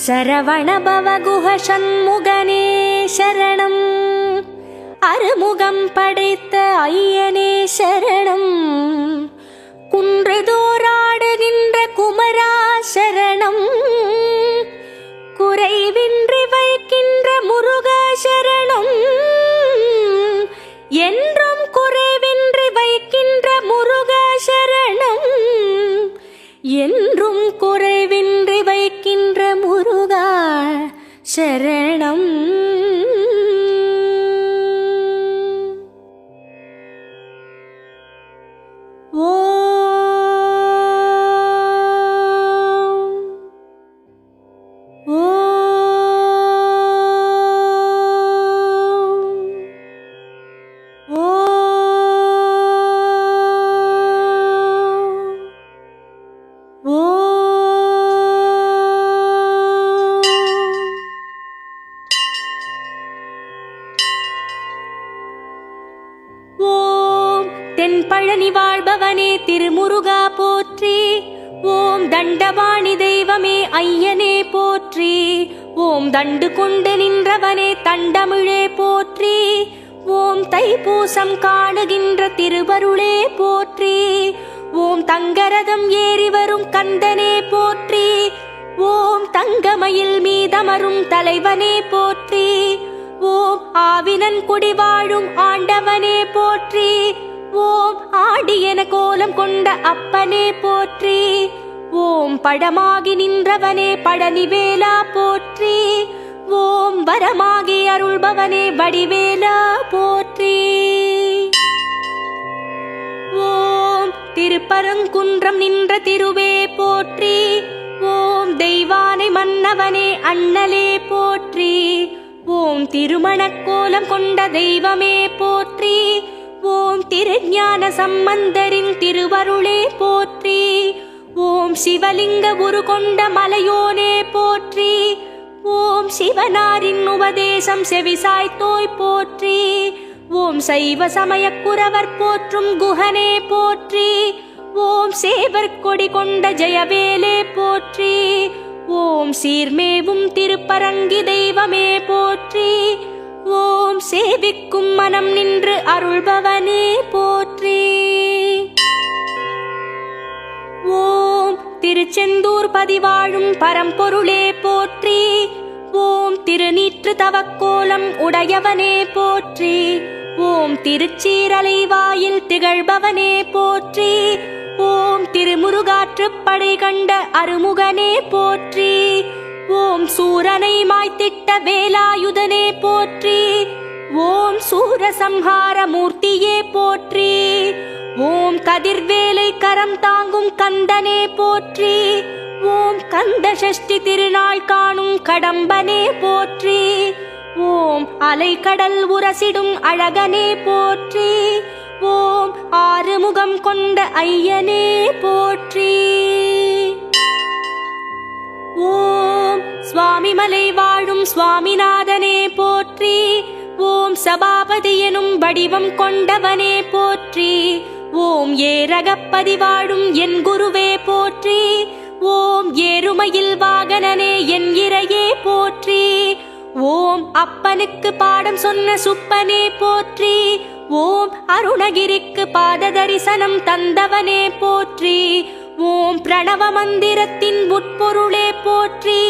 சரவணபவகுஹ சண்முகனே சரணம். அறுமுகம் படைத்த ஐயனே சரணம். குன்றுதோறாடுகின்ற குமரா சரணம். குறைவின்றி வைக்கின்ற முருகா சரணம். என்றும் குறைவின்றி வைக்கின்ற முருகா சரணம். என்றும் குறைவின்றி வைக்கின்ற முருகா சரணம். தென்பழனி வாழ்பவனே திருமுருகா போற்றி. ஓம் தண்டபாணி தெய்வமே ஐயனே போற்றி. ஓம் தண்டு கொண்டு நின்றவனே தண்டமிழே போற்றி. ஓம் தைப்பூசம் காணுகின்ற திருவருளே போற்றி. ஓம் தங்கரதம் ஏறி வரும் கந்தனே போற்றி. ஓம் தங்கமயில் மீதமரும் தலைவனே போற்றி. ஓம் ஆவினன் குடி வாழும் ஆண்டவனே போற்றி. ஓம் ஆடியன கோலம் கொண்ட அப்பனே போற்றி. ஓம் படமாகி நின்றவனே பழனிவேலா போற்றி. ஓம் வரமாகி அருள்பவனே வடிவேலா போற்றி. ஓம் திருப்பரங்குன்றம் நின்ற திருவே போற்றி. ஓம் தெய்வானை மன்னவனே அண்ணலே போற்றி. ஓம் திருமணக்கோலம் கொண்ட தெய்வமே போற்றி. ஓம் திருஞான சம்பந்தரின் திருவருளே போற்றி. ஓம் சிவலிங்க உரு கொண்ட மலையோனே போற்றி. ஓம் சிவனாரின் உபதேசம் செவிசாய்த்தோய் போற்றி. ஓம் சைவ சமய குரவர் போற்றும் குஹனே போற்றி. ஓம் சேவர் கொடி கொண்ட ஜெயவேலே போற்றி. ஓம் சீர்மேவும் திருப்பரங்கி தெய்வமே போற்றி. ஓம் சேவிக்கும் மனம் நின்று அருள்பவனே போற்றி. ஓம் திருச்செந்தூர் பதிவாழும் பரம்பொருளே போற்றி. ஓம் திருநீற்று தவக்கோலம் உடையவனே போற்றி. ஓம் திருச்சீரலை வாயில் திகழ்பவனே போற்றி. ஓம் திருமுருகாற்றுப்படை கண்ட அருமுகனே போற்றி. ஓம் சூரனை மாய்த்திட்ட வேலாயுதனே போற்றி. ஓம் சூரசம்ஹார மூர்த்தியே போற்றி. ஓம் கதிர்வேலை கரம் தாங்கும் கந்தனே போற்றி. ஓம் கந்த சஷ்டி திருநாள் காணும் கடம்பனே போற்றி. ஓம் அலைக்கடல் உரசிடும் அழகனே போற்றி. ஓம் ஆறுமுகம் கொண்ட ஐயனே போற்றி. ஓம் சுவாமிமலை வாழும் சுவாமிநாதனே போற்றி. ஓம் சபாபதி எனும் வடிவம் கொண்டவனே போற்றி. ஓம் ஏரகப்பதி வாழும் என் குருவே போற்றி. ஓம் ஏறுமையில் வாகனனே என் இறையே போற்றி. ஓம் அப்பனுக்கு பாடம் சொன்ன சுப்பனே போற்றி. ஓம் அருணகிரிக்கு பாத தரிசனம் தந்தவனே போற்றி. ஓம் பிரணவ மந்திரத்தின் உட்பொருளே போற்றி.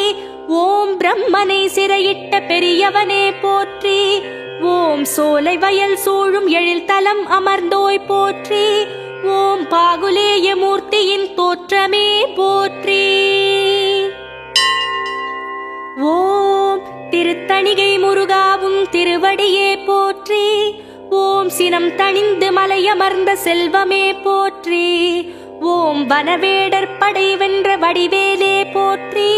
ஓம் பிரம்மனை சிறையிட்ட பெரியவனே போற்றி. ஓம் சோலை வயல் சூழும் எழில்தலம் அமர்ந்தோய் போற்றி. ஓம் பாகுலேய மூர்த்தியின் தோற்றமே போற்றி. ஓம் திருத்தணிகை முருகாவும் திருவடியே போற்றி. ஓம் சினம் தணிந்து மலையமர்ந்த செல்வமே போற்றி. ஓம் வனவேடர் படை வென்ற வடிவேலே போற்றி.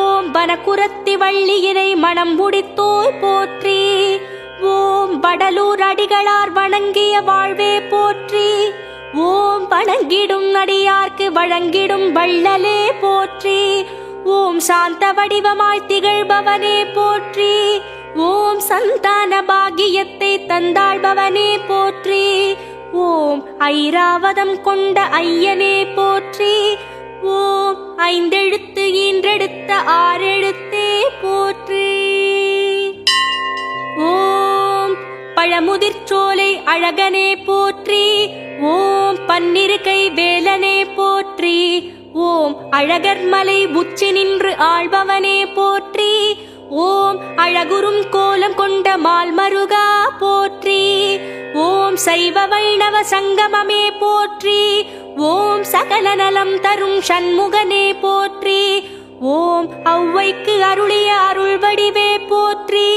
ஓம் வனக்குரத்தி வள்ளியினை மனம் முடித்தோய் போற்றி. ஓம் வடலூர் அடிகளார் வணங்கிய வாழ்வே போற்றி. ஓம் வணங்கிடும் அடியார்க்கு வழங்கிடும் வள்ளலே போற்றி. ஓம் சாந்த வடிவமாய் திகழ்பவனே போற்றி. ஓம் சந்தான பாகியத்தை தந்தாழ்பவனே போற்றி. ஓம் ஐராவதம் கொண்ட ஐயனே போற்றி. ஓம் ஐந்தெழுத்து ஈன்றெடுத்த ஆறெழுத்தே போற்றி. ஓம் பழமுதிர்ச்சோலை அழகனே போற்றி. ஓம் பன்னிருகை வேலனே போற்றி. ஓம் அழகர்மலை உச்சி நின்று ஆள்பவனே போற்றி. ஓம் அழகுறும் கோலம் கொண்ட மால்மருகா போற்றி. ஓம் சைவ வைணவ சங்கமமே போற்றி. ஓம் சகல நலம் தரும் சண்முகனே போற்றி. ஓம் ஔவைக்கு அருளிய அருள் வடிவே போற்றி.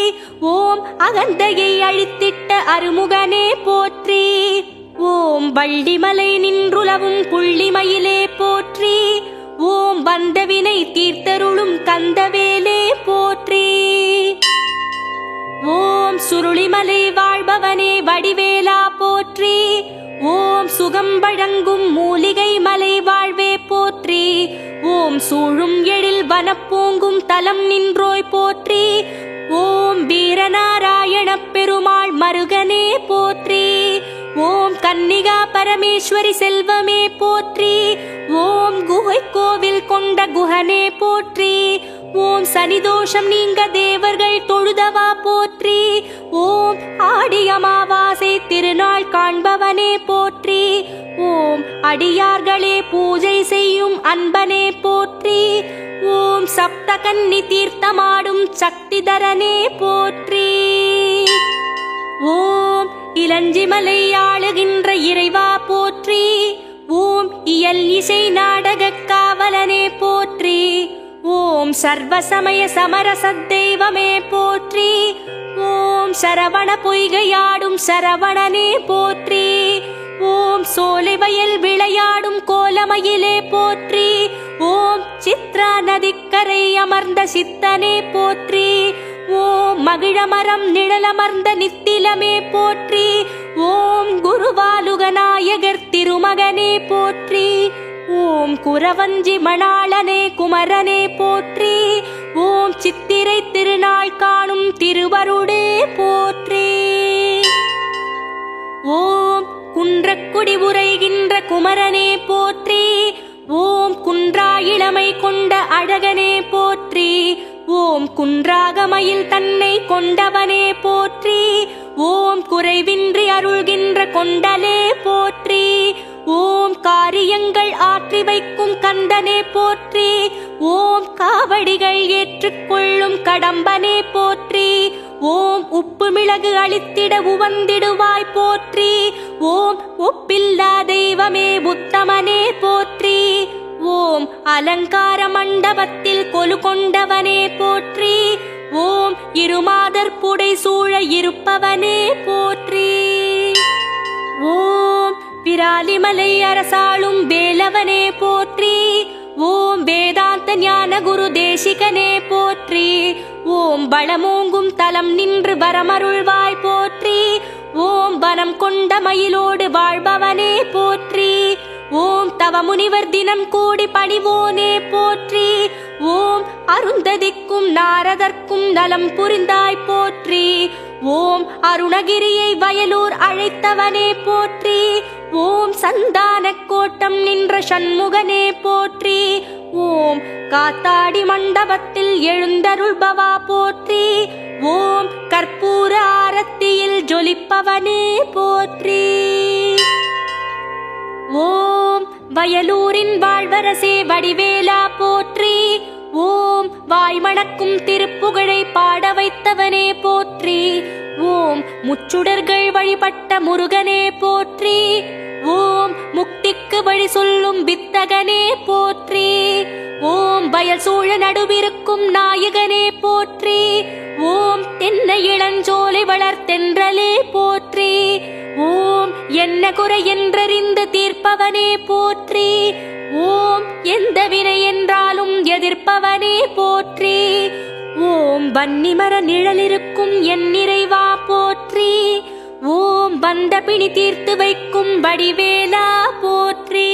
ஓம் அகந்தையை அழித்திட்ட அருமுகனே போற்றி. ஓம் வள்ளிமலை நின்றுலவும் புள்ளிமயிலே போற்றி. ஓம் வந்தவினை தீர்த்தருளும் கந்தவேலே போற்றி. ஓம் சுருளிமலை வாழ்பவனே வடிவேலா போற்றி. ஓம் சுகம் வழங்கும் மூலிகை மலை வாழ்வே போற்றி. ஓம் சூழும் எழில் வனப்பூங்கும் தலம் நின்றோய் போற்றி. ஓம் வீரநாராயண பெருமாள் மருகனே போற்றி. ஓம் கன்னிகா பரமேஸ்வரி செல்வமே போற்றி. ஓம் குகை கோவில் கொண்ட குஹனே போற்றி. ஓம் சனிதோஷம் நீங்க தேவர்கள் தொழுதவா போற்றி. ஓம் ஆடி அமாவாசை திருநாள் காண்பவனே போற்றி. ஓம் அடியார்களே பூஜை செய்யும் அன்பனே போற்றி. ஓம் சப்தகன்னி தீர்த்தமாடும் சக்திதரனே போற்றி. ஓம் இளஞ்சிமலை ஆளுகின்ற இறைவா போற்றி. ஓம் இயல் இசை நாடக காவலனே போற்றி. ஓம் சர்வசமய சமரச தெய்வமே போற்றி. ஓம் சரவண பொய்கையாடும் சரவணனே போற்றி. ஓம் சோலை வயல் விளையாடும் கோலமயிலே போற்றி. ஓம் சித்ரா நதிக்கரை அமர்ந்த சித்தனே போற்றி. ஓம் மகிழமரம் நிழலமர்ந்த நித்திலமே போற்றி. ஓம் குருவாலுகநாயகர் திருமகனே போற்றி. ஓம் குரவஞ்சி மணாளனே குமரனே போற்றி. ஓம் சித்திரை திருநாள் காணும் திருவருடே போற்றி. ஓம் குன்றக்குடி உரைகின்ற குமரனே போற்றி. ஓம் குன்றா இளமை கொண்ட அழகனே போற்றி. ஓம் குன்றாகமயில் தன்னை கொண்டவனே போற்றி. ஓம் குறைவின்றி அருள்கின்ற கொண்டலே போற்றி. ஓம் காரியங்கள் ஆற்றி வைக்கும் கந்தனே போற்றி. ஓம் காவடிகள் ஏற்றுக்கொள்ளும் கடம்பனே போற்றி. ஓம் உப்பு மிளகு அளித்திட உவந்திடுவாய் போற்றி. ஓம் ஒப்பில்லா தெய்வமே உத்தமனே போற்றி. ஓம் அலங்கார மண்டபத்தில் கொலு கொண்டவனே போற்றி. ஓம் இருமாதர் புடை சூழ இருப்பவனே போற்றி. ஓம் பிராலிமலை அரசாளும் வேலவனே போற்றி. ஓம் வேதாந்த ஞான குரு தேசிகனே போற்றி. ஓம் பலமோங்கும் தலம் நின்று வரமருள்வாய் போற்றி. ஓம் வனம் கொண்ட மயிலோடு வாழ்பவனே போற்றி. ஓம் தவமுனிவர் தினம் கூடி பணிவோனே போற்றி. ஓம் அருந்ததிக்கும் நாரதற்கும் நலம் புரிந்தாய் போற்றி. ஓம் அருணகிரியை வயலூர் அழைத்தவனே போற்றி. ஓம் சந்தான கோட்டம் நின்ற சண்முகனே போற்றி. ஓம் காத்தாடி மண்டபத்தில் எழுந்தருள்பவா போற்றி. ஓம் கற்பூர ஆரத்தியில் ஜொலிப்பவனே போற்றி. ஓம் வயலூரின் வாழ்வரசே வடிவேலா போற்றி. ஓம் வாய்மணக்கும் திருப்புகழை பாட வைத்தவனே போற்றி. ஓம் முச்சுடர்கள் வழிபட்ட முருகனே போற்றி. ஓம் முக்திக்கு வழி சொல்லும் வித்தகனே போற்றி. ஓம் வயல் சூழ நடுவிருக்கும் நாயகனே போற்றி. ஓம் தென்னை இளஞ்சோலை வளர்த்தென்றலே போற்றி. ஓம் என்ன குறை என்றறிந்து தீர்ப்பவனே போற்றி. ஓம் எந்த வினை என்றாலும் எதிர்ப்பவனே போற்றி. ஓம் வன்னிமர நிழலிருக்கும் என் நிறைவா போற்றி. ஓம் வந்த பிணி தீர்த்து வைக்கும் வடிவேலா போற்றி.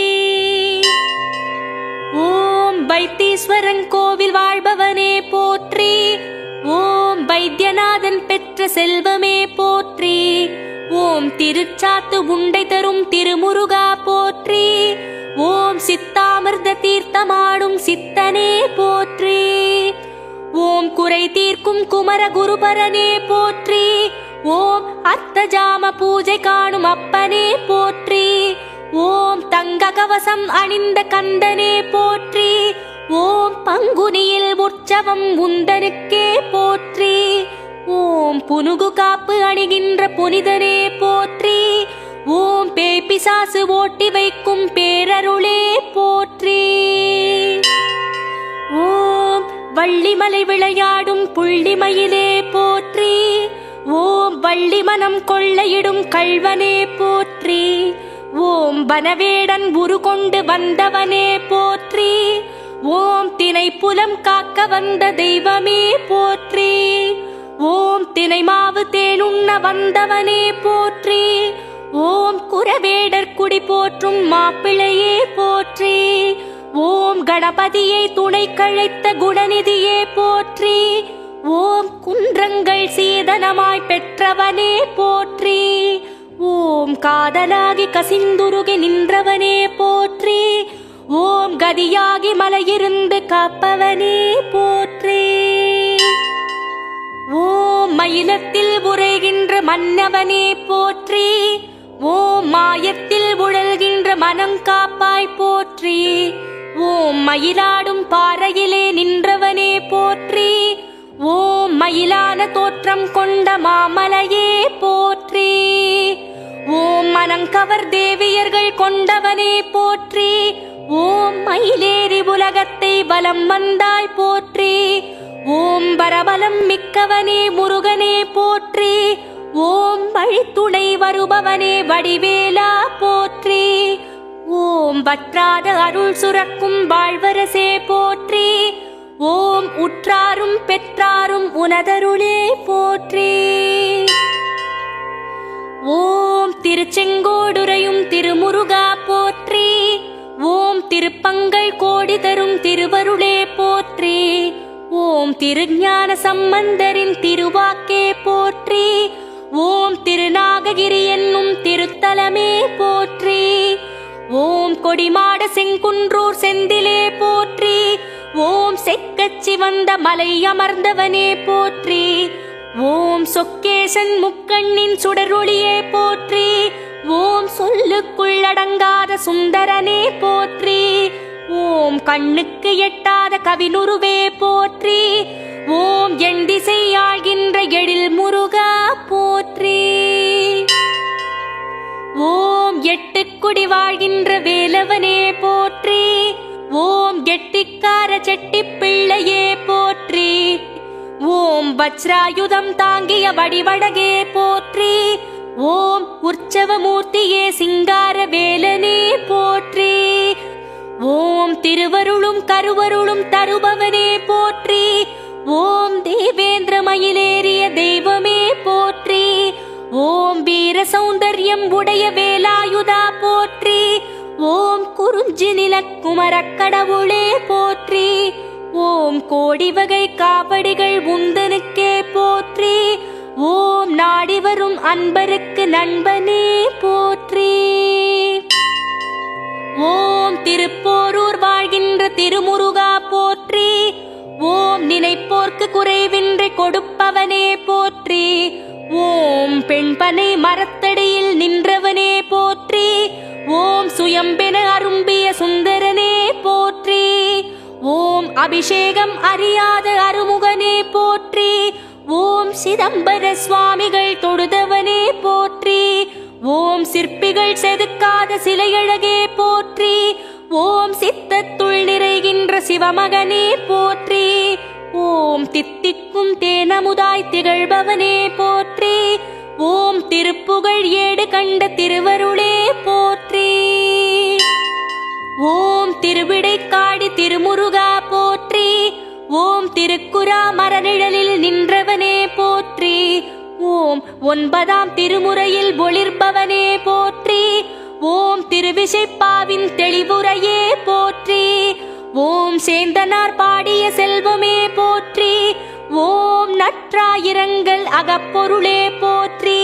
ஓம் வைத்தீஸ்வரன் கோவில் வாழ்பவனே போற்றி. ஓம் வைத்தியநாதன் பெற்ற செல்வமே போற்றி. ஓம் திருச்சாத்து உண்டை தரும் திருமுருகா போற்றி. ஓம் சித்தாமிர்த தீர்த்தமாடும் சித்தனே போற்றி. ஓம் குறை தீர்க்கும் குமர குருபரனே போற்றி. ஓம் அர்த்தஜாம பூஜை காணும் அப்பனே போற்றி. ஓம் தங்க கவசம் அணிந்த கந்தனே போற்றி. ஓம் பங்குனியில் உற்சவம் உந்தனுக்கே போற்றி. ஓம் புனுகு காப்பு அணிகின்ற புனிதனே போற்றி. ஓம் பேய்பிசாசு ஓட்டி வைக்கும் பேரருளே போற்றி. ஓம் வள்ளிமலை விளையாடும் புள்ளிமயிலே போற்றி. ஓம் வள்ளி மனம் கொள்ளையிடும் கள்வனே போற்றி. ஓம் வனவேடன் உருகொண்டு வந்தவனே போற்றி. ஓம் தினை புலம் காக்க வந்த தெய்வமே போற்றி. ஓம் தினை மாவு தேனுண்ண வந்தவனே போற்றி. ஓம் குரவேடர் குடி போற்றும் மாப்பிளையே போற்றி. ஓம் கணபதியை துணை கழைத்த குணநிதியே போற்றி. ஓம் குன்றங்கள் சீதனமாய் பெற்றவனே போற்றி. ஓம் காதலாகி கசிந்துருகி நின்றவனே போற்றி. ஓம் கதியாகி மலையிருந்து காப்பவனே போற்றி. ஓம் மயிலத்தில் உரைகின்ற மன்னவனே போற்றி. ஓம் மாயத்தில் உழல்கின்ற மனம் காப்பாய் போற்றி. ஓம் மயிலாடும் பாறையிலே நின்றவனே போற்றி. ஓம் மயிலான தோற்றம் கொண்ட மாமலையே போற்றி. ஓம் மனங்கவர் தேவியர்கள் கொண்டவனே போற்றி. ஓம் மயிலேறி உலகத்தை பலம் வந்தாய் போற்றி. ஓம் பரபலம் மிக்கவனே முருகனே போற்றி. ஓம் வழித்துணை வருபவனே வடிவேலா போற்றி. ஓம் வற்றாத அருள் சுரக்கும் வாழ்வரசே போற்றி. ஓம் உற்றாரும் பெற்றாரும் உனதருளே போற்றி. ஓம் திருச்செங்கோடுரையும் திருமுருகா போற்றி. ஓம் திருப்பங்கள் கோடி தரும் திருவருளே போற்றி. ஓம் திருஞான சம்பந்தரின் திருவாக்கே போற்றி. ஓம் திருநாககிரி என்னும் திருத்தலமே போற்றி. ஓம் கொடிமாட செங்குன்றூர் செந்திலே போற்றி. ஓம் செக்கச்சி வந்த மலை அமர்ந்தவனே போற்றி. ஓம் சொக்கேசன் முக்கண்ணின் சுடரொளியே போற்றி. ஓம் சொல்லுக்குள்ளடங்காத சுந்தரனே போற்றி. ஓம் கண்ணுக்கு எட்டாத கவினுருவே போற்றி. ஓம் எண் திசை ஆழ்கின்ற எழில் முருகா போற்றி. ஓம் எட்டுக்குடி வாழ்கின்ற வேலவனே போற்றி. ஓம் எட்டிக்கார செட்டி பிள்ளையே போற்றி. ஓம் வஜ்ராயுதம் தாங்கிய வடிவடகே போற்றி. ஓம் உற்சவமூர்த்தியே சிங்கார வேலனே போற்றி. ஓம் திருவருளும் கருவருளும் தருபவனே போற்றி. ஓம் தேவேந்திர மயிலேறிய தெய்வமே போற்றி. ஓம் வீர சௌந்தர்யம் உடைய வேலாயுதா போற்றி. ஓம் குறிஞ்சி நிலக்குமரக் கடவுளே போற்றி. ஓம் கோடி வகை காவடிகள் உந்தனுக்கே போற்றி. ஓம் நாடி வரும் அன்பருக்கு நண்பனே போற்றி. ஓம் திருப்போரூர் வாழ்கின்ற திருமுருகா போற்றி. ஓம் நினைப்போர்க்கு குறைவின்றி கொடுப்பவனே போற்றி. ஓம் பெண்பனை மரத்தடியில் நின்றவனே போற்றி. ஓம் சுயம்பென அரும்பிய சுந்தரனே போற்றி. ஓம் அபிஷேகம் அறியாத அருமுகனே போற்றி. ஓம் சிதம்பர சுவாமிகள் தொழுதவனே போற்றி. ஓம் சிற்பிகள் செதுக்காத சிலையழகே போற்றி. ஓம் சித்தத்துள் நிறைகின்ற சிவமகனே போற்றி. ஓம் தித்திக்கும் தேனமுதாய் திகழ்பவனே போற்றி. ஓம் திருப்புகழ் ஏடு கண்ட திருவருளே போற்றி. ஓம் திருவிடைக்காடி திருமுருகா போற்றி. ஓம் திருக்குறா மரநிழலில் நின்றவனே போற்றி. ஓம் 9ஆம் திருமுறையில் ஒளிர்பவனே போற்றி. ஓம் திருவிசைப்பாவின் தெளிவுரையே போற்றி. ஓம் சேந்தனார் பாடிய செல்வமே போற்றி. ஓம் நற்றாயிரங்கள் அகப்பொருளே போற்றி.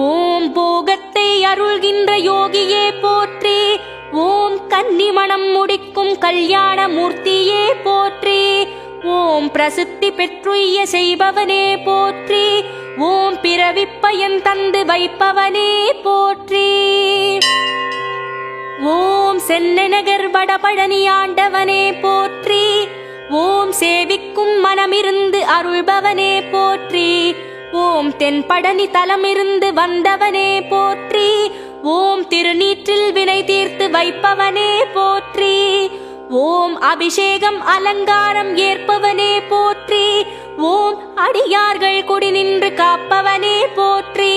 ஓம் போகத்தை அருள்கின்ற யோகியே போற்றி. ஓம் கன்னிமணம் முடிக்கும் கல்யாண மூர்த்தியே போற்றி. ஓம் பிரசித்தி பெற்றுய்ய செய்பவனே போற்றி. ஓம் பிறவிப்பயன் தந்து வைப்பவனே போற்றி. ஓம் சென்னநகர் வடபழனி ஆண்டவனே போற்றி. ஓம் சேவிக்கும் மனமிருந்து அருள்பவனே போற்றி. ஓம் தென்பழனி தலமிருந்து வந்தவனே போற்றி. ஓம் திருநீற்றில் வினை தீர்த்து வைப்பவனே போற்றி. ஓம் அபிஷேகம் அலங்காரம் ஏற்பவனே போற்றி. ஓம் அடியார்கள் குடி நின்று காப்பவனே போற்றி.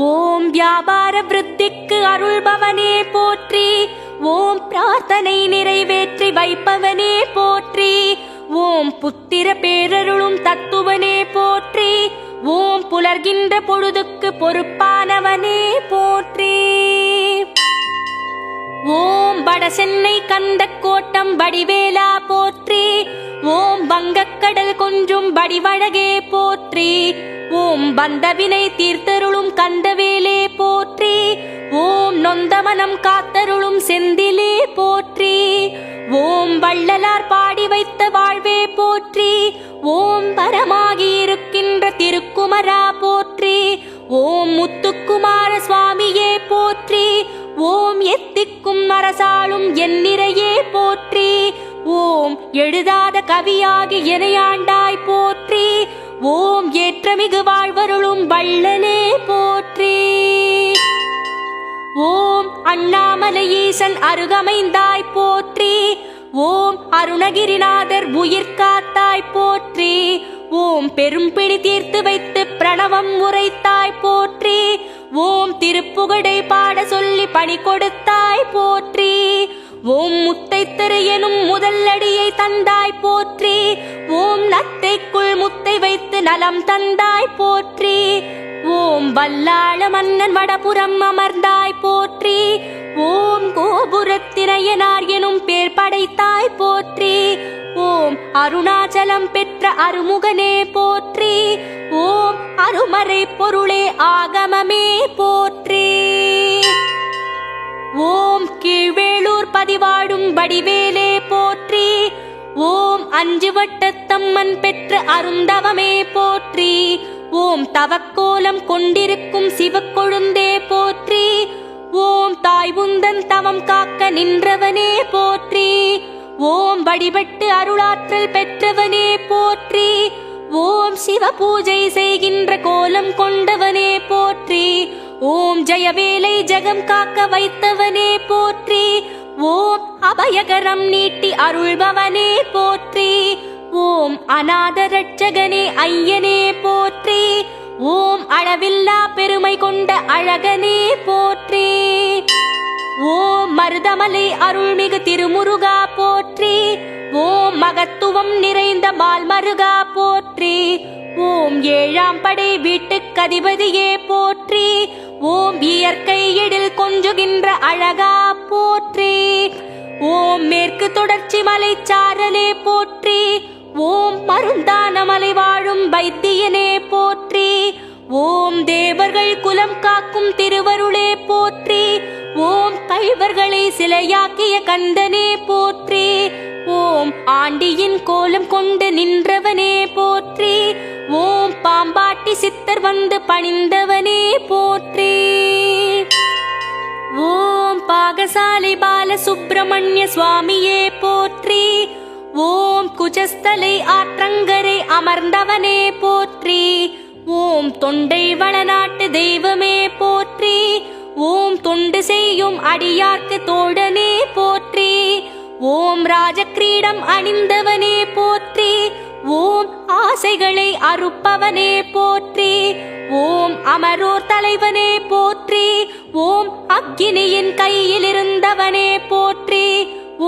ஓம் வியாபார விருத்திக்கு அருள்பவனே போற்றி. ஓம் பிரார்த்தனை நிறைவேற்றி வைப்பவனே போற்றி. ஓம் புத்திர பேரருளும் தத்துவனே போற்றி. ஓம் புலர்கின்ற பொழுதுக்கு பொறுப்பானவனே போற்றி. ஓம் வடசென்னை கந்தக்கோட்டம் வடிவேலா போற்றி. ஓம் வங்கக்கடல் கொஞ்சும் வடிவழகே போற்றி. ஓம் வந்தவினை தீர்த்தருளும் கந்தவேலே போற்றி. ஓம் நொந்தமனம் காத்தருளும் செந்திலே போற்றி. ஓம் வள்ளலார் பாடி வைத்த வாழ்வே போற்றி. ஓம் வரமாகி இருக்கின்ற திருக்குமரா போற்றி. ஓம் முத்துக்குமார சுவாமியே போற்றி. ஓம் எத்திக்கும் அரசாளும் எண்ணிறையே போற்றி. ஓம் எழுதாத கவியாகி எனையாண்டாய் போற்றி. ஓம் ஏற்றமிகு வாழ்வருளும் வள்ளலே போற்றி. ஓம் அண்ணாமலை ஈசன் அருகமைந்தாய் போற்றி. ஓம் அருணகிரிநாதர் உயிர் காத்தாய் போற்றி. ஓம் பெரும்பிடி தீர்த்து வைத்து பிரணவம் உரைத்தாய் போற்றி. ஓம் திருப்புகழை பாட சொல்லி பணி கொடுத்தாய் போற்றி. ஓம் முத்தைத்திரு எனும் முதல்லடியை தந்தாய் போற்றி. ஓம் நத்தைக்குள் முத்தை வைத்து நலம் தந்தாய் போற்றி. ஓம் வல்லாள மன்னன் வடபுறம் அமர்ந்தாய் போற்றி. ஓம் கோபுரத்தினையனார் எனும் பேர் படைத்தாய் போற்றி. ஓம் அருணாச்சலம் பெற்ற அருமுகனே போற்றி. ஓம் அருமறை பொருளே ஆகமமே போற்றி. ஓம் கீழ்வேளூர் பதிவாடும் வடிவேலே போற்றி. ஓம் அஞ்சு வட்டத்தம்மன் பெற்ற அருந்தவமே போற்றி. ஓம் தவக்கோலம் கொண்டிருக்கும் சிவக்கொழுந்தே போற்றி. ஓம் தாய் உந்தன் தவம் காக்க நின்றவனே போற்றி. ஓம் வழிபட்டு அருளாற்றல் பெற்றவனே போற்றி. ஓம் சிவ பூஜை செய்கின்ற கோலம் கொண்டவனே போற்றி. ஓம் ஜெயவேலை ஜெகம் காக்க வைத்தவனே போற்றி. ஓம் அபயகரம் நீட்டி அருள்பவனே போற்றி. ஓம் அநாத ரட்சகனே ஐயனே போற்றி. ஓம் அளவில்லா பெருமை கொண்ட அழகனே போற்றி. ஓம் மருதமலை அருள்மிகு திருமுருகா போற்றி. ஓம் மகத்துவம் நிறைந்த மால்மருகா போற்றி. ஓம் ஏழாம் படை வீட்டுக்கு அதிபதியே போற்றி. ஓம் இயற்கை எழில் கொஞ்சுகின்ற அழகா போற்றி. ஓம் மேற்கு தொடர்ச்சி மலை சாரலே போற்றி. ஓம் மருந்தான மலை வாழும் வைத்தியனே போற்றி. ஓம் தேவர்கள் குலம் காக்கும் திருவருளே போற்றி. ஓம் கள்வர்களை சிலையாக்கிய கந்தனே போற்றி. ஓம் ஆண்டியின் கோலம் கொண்டு நின்றவனே போற்றி. ஓம் பாம்பாட்டி சித்தர் வந்து பணிந்தவனே போற்றி. ஓம் பாகசாலை பால சுப்பிரமணிய சுவாமியே போற்றி. ஓம் குஜஸ்தலை ஆற்றங்கரை அமர்ந்தவனே போற்றி. ஓம் தொண்டை வளநாட்டு தெய்வமே போற்றி. ஓம் தொண்டு செய்யும் அடியார்க்கு தோழனே போற்றி. ஓம் ராஜக்கிரீடம் அணிந்தவனே போற்றி. ஓம் ஆசைகளை அறுப்பவனே போற்றி. ஓம் அமரோர் தலைவனே போற்றி. ஓம் அக்கினியின் கையில் இருந்தவனே போற்றி.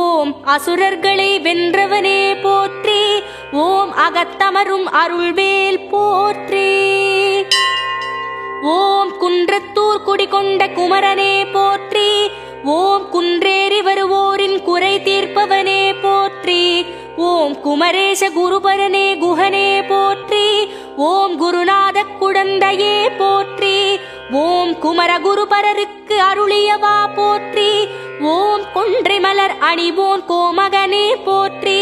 ஓம் அசுரர்களை வென்றவனே போற்றி. ஓம் அகத்தமரும் அருள்வேல் போற்றி. ஓம் குன்றத்தூர் குடிகொண்ட குமரனே போற்றி. ஓம் குன்றேறி வருவோரின் குறை தீர்ப்பவனே போற்றி. ஓம் குமரேச குருபரனே குஹனே போற்றி. ஓம் குருநாத குழந்தையே போற்றி. ஓம் குமர குருபரருக்கு அருளியவா போற்றி. ஓம் கொண்ட கொன்றை மலர் அணிவோன் கோமகனே போற்றி.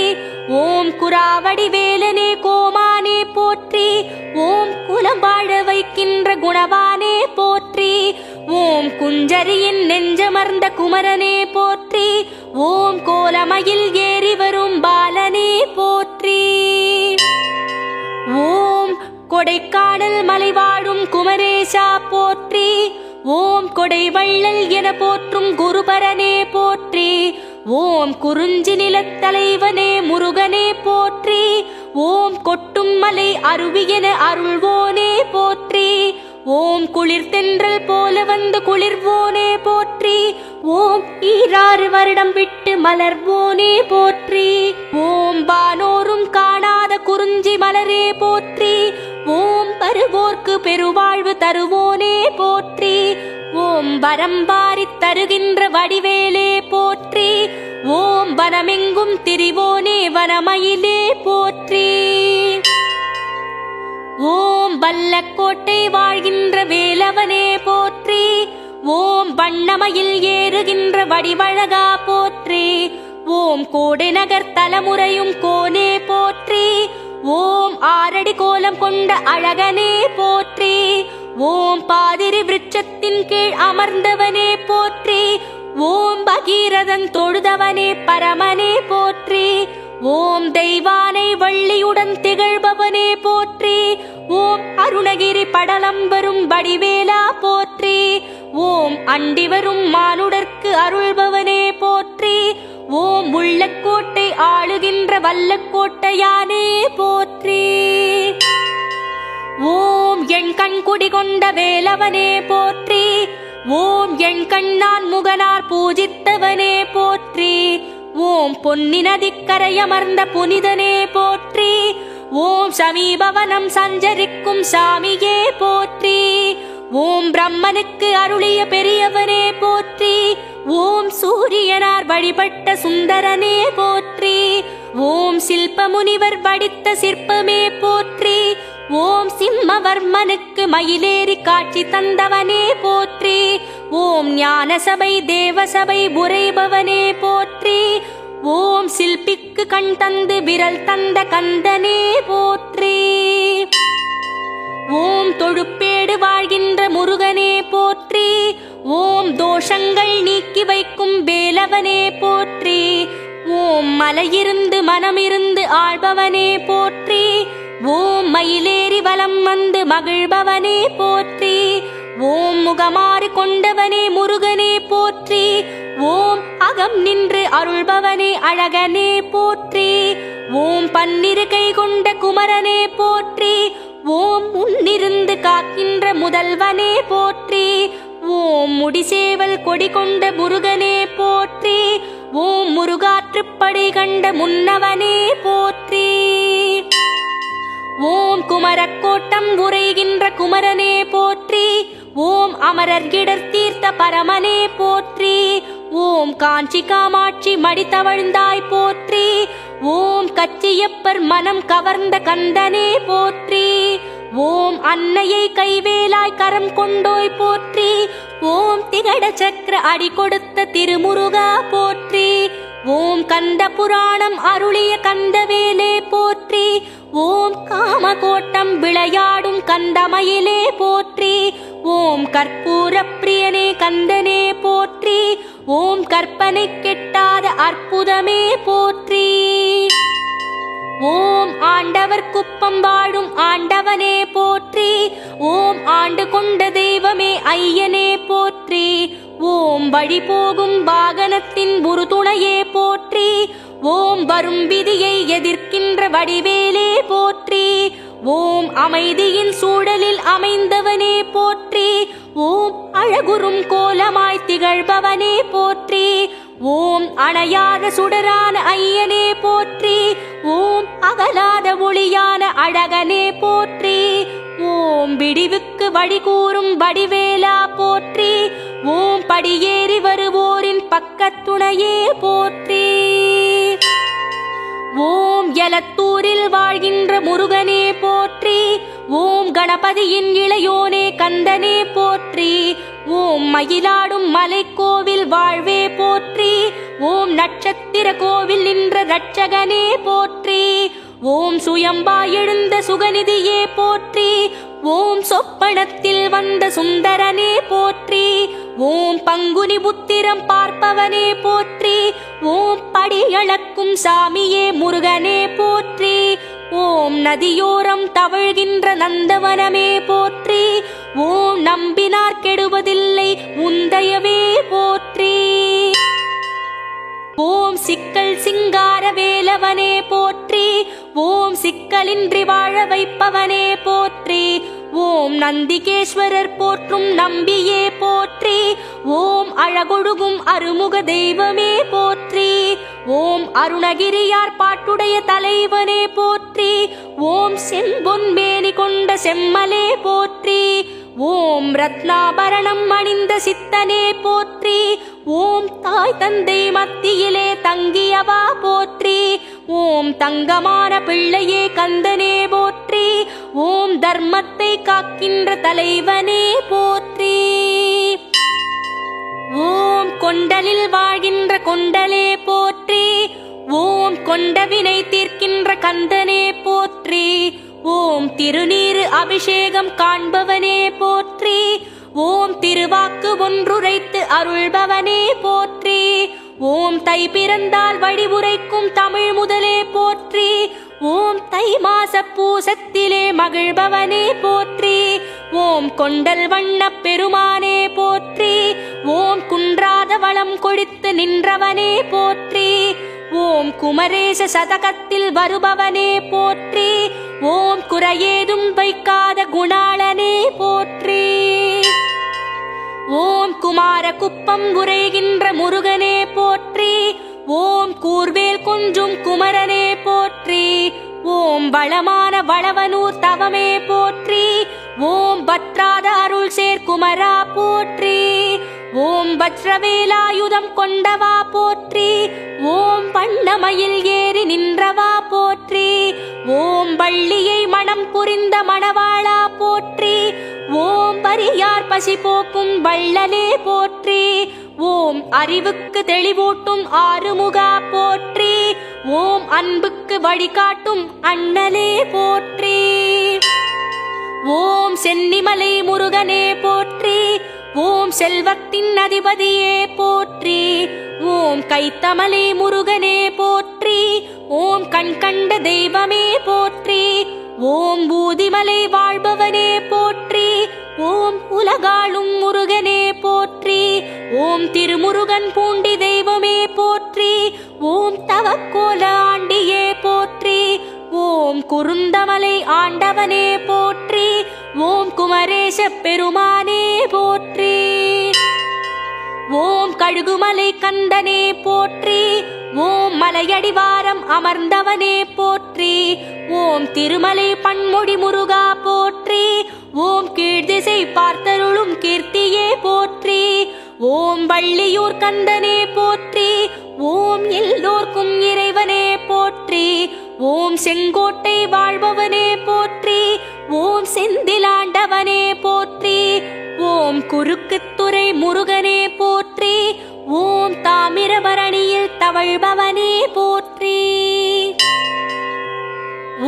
ஓம் குராவடி வேலனே கோமானே போற்றி. ஓம் குலம் வாழ வைக்கின்ற குணவானே போற்றி. ஓம் குஞ்சரியின் நெஞ்சமர்ந்த குமரனே போற்றி. ஓம் கோலமயில் ஏறி வரும் பாலனே போற்றி. ஓம் கொடைக்கானல் மலை வாழும் குமரேசா போற்றி. ஓம் கொடை வள்ளல் என போற்றும் குருபரனே போற்றி. ஓம் குறிஞ்சி நிலத்தலைவனே முருகனே போற்றி. ஓம் கொட்டும் மலை அருவி என அருள்வோனே போற்றி. ஓம் குளிர் தென்றல் போல வந்து குளிர்வோனே போற்றி. ஓம் 6 வருடம் விட்டு மலர்வோனே போற்றி. ஓம் வானோரும் காணாத குறிஞ்சி மலரே போற்றி. ஓம் வருவோர்க்கு பெருவாழ்வு தருவோனே போற்றி. ஓம் வரம்பாரி தருகின்ற வடிவேலே போற்றி. ஓம் வனமெங்கும் திரிவோனே வனமயிலே போற்றி. ஓம் வல்லக்கோட்டை வாழ்கின்ற வேலவனே போற்றி. ஓம் வண்ணமயில் ஏறுகின்ற வடிவழகா போற்றி. ஓம் கோடை நகர் தலமுறையும் கோனே போற்றி. ஓம் 6 அடி கோலம் கொண்ட அழகனே போற்றி. ஓம் பாதிரி விருட்சத்தின் கீழ் அமர்ந்தவனே போற்றி. ஓம் பகீரதன் தொழுதவனே பரமனே போற்றி. ஓம் தெய்வானை வள்ளியுடன் திகழ்பவனே போற்றி. ஓம் அருணகிரி படலம் வரும் வடிவேலா போற்றி. ஓம் அண்டி வரும் மானுடர்க்கு அருள்பவனே போற்றி. ஓம் உள்ளக்கோட்டை ஆளுகின்ற வல்லக்கோட்டையானே போற்றி. ஓம் என் கண் குடிகொண்ட வேலவனே போற்றி. ஓம் என் கண்ணான் முகனார் பூஜித்தவனே போற்றி. ஓம் பொன்னி நதிக்கரையமர்ந்த புனிதனே போற்றி. ஓம் சமீபவனம் சஞ்சரிக்கும் சாமியே போற்றி. ஓம் பிரம்மனுக்கு அருளிய பெரியவனே போற்றி. ஓம் சூரியனார் வழிபட்ட சுந்தரனே போற்றி. ஓம் சில்ப முனிவர் வடித்த சிற்பமே போற்றி. ஓம் சிம்மவர்மனுக்கு மயிலேறி காட்சி தந்தவனே போற்றி. ஓம் ஞான சபை தேவசபை உரைபவனே போற்றி. ஓம் சில்பிக்கு கண் தந்து விரல் தந்த கந்தனே போற்றி. ஓம் தொழுப்பேடு வாழ்கின்ற முருகனே போற்றி. ஓம் தோஷங்கள் நீக்கி வைக்கும் வேலவனே போற்றி. ஓம் மலையிருந்து மனமிருந்து ஆள்பவனே போற்றி. ஓம் மயிலேறி வலம் வந்து மகிழ்பவனே போற்றி. ஓம் முகமாறு கொண்டவனே முருகனே போற்றி. ஓம் அகம் நின்று அருள்பவனே அழகனே போற்றி. ஓம் 12 கை கொண்ட குமரனே போற்றி. ஓம் முன்னிருந்து காக்கின்ற முதல்வனே போற்றி. ஓம் முடிசேவல் கொடி கொண்ட முருகனே போற்றி. ஓம் முருகாற்றுப்படை கண்ட முன்னவனே போற்றி. ஓம் குமரக்கோட்டம் உரைகின்ற குமரனே போற்றி. ஓம் அமரர் இடர் தீர்த்த பரமனே போற்றி. ஓம் காஞ்சி காமாட்சி மடித்தவழ்ந்தாய் போற்றி. ஓம் கச்சியப்பர் மனம் கவர்ந்த கந்தனே போற்றி. ஓம் அன்னையை கைவேலாய் கரம் கொண்டோய் போற்றி. ஓம் திகட சக்கர அடி கொடுத்த திருமுருகா போற்றி. ஓம் கந்த புராணம் அருளிய கந்தவேலே போற்றி. ஓம் காமகோட்டம் விளையாடும் கந்தமயிலே போற்றி. ஓம் கற்பூர பிரியனே கந்தனே போற்றி. ஓம் கற்பனை கெட்டாத அற்புதமே போற்றி. ஓம் ஆண்டவர் குப்பம் வாழும் ஆண்டவனே போற்றி. ஓம் ஆண்டு கொண்ட தெய்வமே ஐயனே போற்றி. ஓம் வழி போகும் வாகனத்தின் உறுதுணையே போற்றி. ஓம் வரும் விதியை எதிர்க்கின்ற வடிவேலே போற்றி. ஓம் அமைதியின் சூழலில் அமைந்தவனே போற்றி. ஓம் அழகுறும் கோலமாய் திகழ்பவனே போற்றி. ஓம் அணையாத சுடரான ஐயனே போற்றி. ஓம் அகலாத ஒளியான அழகனே போற்றி. ஓம் விடிவுக்கு வழி கூறும் வடிவேலா போற்றி. ஓம் படியேறி வருவோரின் பக்கத்துணையே போற்றி. ஓம் எலத்தூரில் வாழ்கின்ற முருகனே போற்றி. ஓம் கணபதியின் இளையோனே கந்தனே போற்றி. ஓம் மயிலாடும் மலைக்கோவில் வாழ்வே போற்றி. ஓம் நட்சத்திர கோவில் நின்ற ரட்சகனே போற்றி. ஓம் சுயம்பாய் எழுந்த சுகநிதியே போற்றி. ஓம் சொப்பனத்தில் வந்த சுந்தரனே போற்றி. ஓம் பங்குனி புத்திரம் பார்ப்பவனே போற்றி. ஓம் படியளக்கும் சாமியே முருகனே போற்றி. ஓம் நதியோரம் தவழ்கின்ற நந்தவனமே போற்றி. ஓம் நம்பினார் கெடுவதில்லை உந்தயவே போற்றி. ஓம் சிக்கல் சிங்கார வேலவனே போற்றி. ஓம் சிக்கலின்றி வாழ வைப்பவனே போற்றி. ஓம் நந்திகேஸ்வரர் போற்றும் நம்பியே போற்றி. ஓம் அழகொழுகும் அருமுக தெய்வமே போற்றி. ஓம் அருணகிரியார் பாட்டுடைய தலைவனே போற்றி. ஓம் செம்பொன் மேனி கொண்ட செம்மலே போற்றி. ஓம் ரத்னாபரணம் அணிந்த சித்தனே போற்றி. ஓம் தாய் தந்தை மத்தியிலே தங்கியவா போற்றி. ஓம் தங்கமான பிள்ளையே கந்தனே போற்றி. ஓம் தர்மத்தை காக்கின்ற தலைவனே போற்றி. ஓம் கொண்டலில் வாழ்கின்ற கொண்டலே போற்றி. ஓம் கொண்டவினை தீர்க்கின்ற கந்தனே போற்றி. ஓம் திருநீரு அபிஷேகம் காண்பவனே போற்றி. ஓம் திருவாக்கு ஒன்றுரைத்து அருள்பவனே போற்றி. ஓம் தை பிறந்தால் வழிபுரைக்கும் தமிழ் முதலே போற்றி. ஓம் தை மாச பூசத்திலே மகிழ்பவனே போற்றி. ஓம் கொண்டல் வண்ண பெருமானே போற்றி. ஓம் குன்றாத வளம் கொடித்து நின்றவனே போற்றி. ஓம் குமரேச சதகத்தில் வருபவனே போற்றி. ஓம் குறையேதும் வைக்காத குணாளனே போற்றி. ஓம் குமார குப்பம் உரைகின்ற முருகனே போற்றி. ஓம் கூர்வேல் கொஞ்சும் குமரனே போற்றி. ஓம் வளமான வளவனூர் தவமே போற்றி. ஓம் பத்ராத அருள் சேர் குமரா போற்றி. ஓம் வஜ்ரவேலாயுதம் கொண்டவா போற்றி. ஓம் வண்ணமயில் ஏறி நின்றவா போற்றி. ஓம் வள்ளியை மனம் புரிந்த மணவாளா போற்றி. ஓம் பரியார் பசி போக்கும் வள்ளலே போற்றி. ஓம் அறிவுக்கு தெளிவூட்டும் ஆறுமுகா போற்றி. ஓம் அன்புக்கு வழிகாட்டும் அண்ணலே போற்றி. ஓம் சென்னிமலை முருகனே போற்றி. ஓம் செல்வத்தின் அதிபதியே போற்றி. ஓம் கைத்தமலை முருகனே போற்றி. ஓம் கண் கண்ட தெய்வமே போற்றி. ஓம் பூதிமலை வாழ்பவனே போற்றி. ஓம் உலகாளும் முருகனே போற்றி. ஓம் திருமுருகன் பூண்டி தெய்வமே போற்றி. ஓம் தவக்கோல ஆண்டியே போற்றி. ஓம் குருந்தமலை ஆண்டவனே போற்றி. ஓம் குமரேச பெருமானே போற்றி. ஓம் கழுகுமலை கந்தனே போற்றி. ஓம் மலையடிவாரம் அமர்ந்தவனே போற்றி. ஓம் திருமலை பன்மொழி முருகா போற்றி. ஓம் கீழ்திசை பார்த்தருளும் கீர்த்தியே போற்றி. ஓம் வள்ளியூர் கந்தனே போற்றி. ஓம் எல்லோர்க்கும் இறைவனே போற்றி. ஓம் செங்கோட்டை வாழ்பவனே போற்றி. ஓம் செந்திலாண்டவனே போற்றி. ஓம் குறுக்குத்துறை முருகனே போற்றி. ஓம் தாமிரபரணியில் தவழ்பவனே போற்றி.